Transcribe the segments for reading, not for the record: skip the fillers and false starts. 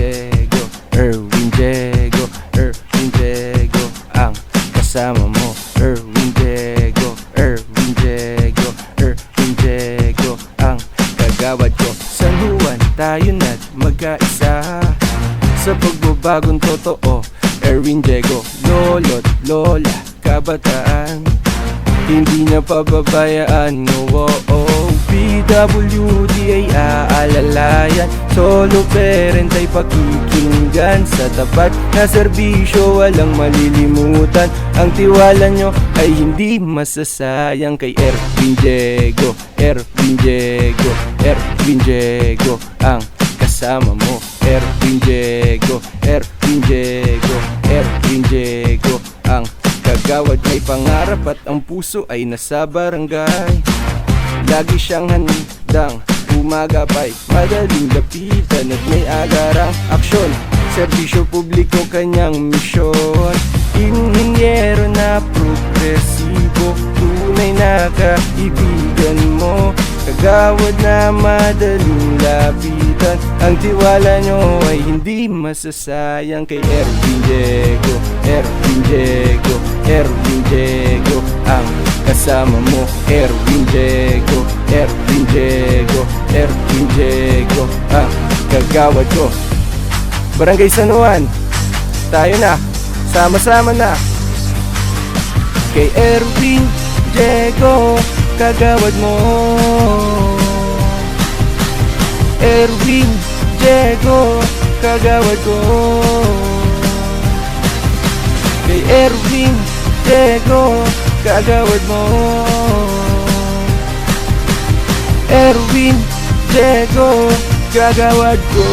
Diego, Erwin Diego, Erwin Diego, ang kasama mo. Erwin Diego, Erwin Diego, Erwin Diego, ang kagawad ko. San Juan tayo na't magkaisa sa pagbabagong totoo. Erwin Diego, lolo't lola, kabataan, hindi niya pababayaan. No, PWD ay aalalayan, solo parent ay pakikinggan. Sa tapat na serbisyo walang malilimutan, ang tiwala nyo ay hindi masasayang. Kay Erwin Diego, Erwin Diego, Erwin Diego, ang kasama mo. Erwin Diego, Erwin Diego, Erwin Diego, ang kagawad. May pangarap at ang puso ay nasa barangay. Lagi siyang handang umagapay, madaling lapitan at may agarang aksyon. Serbisyo publiko kanyang misyon. Inhinyero na progresibo, tunay na kaibigan mo. Kagawad na madaling lapitan, ang tiwala nyo ay hindi masasayang. Kay Erwin Diego, Erwin Diego, Erwin Diego, ang kasama mo. Erwin Diego, Erwin Diego, Erwin Diego, ang kagawad ko. Barangay San Juan, tayo na, sama-sama na. Kay Erwin Diego, kagawad mo. Erwin Diego, kagawad ko. Kay Erwin Diego, kagawad mo. Erwin Diego, kagawad ko.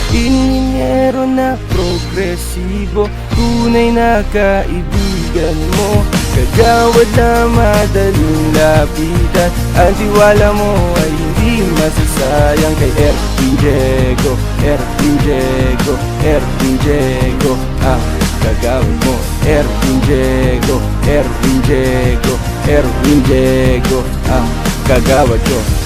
Inhinyero na progresibo, tunay na kaibigan mo. Kagawad na madaling lapitan, ang tiwala mo ay hindi masasayang. Kay Erwin Diego, Erwin Diego, Erwin Diego, ang kagawad mo. Erwin Diego, Erwin Diego, Erwin Diego, ang kagawad ko.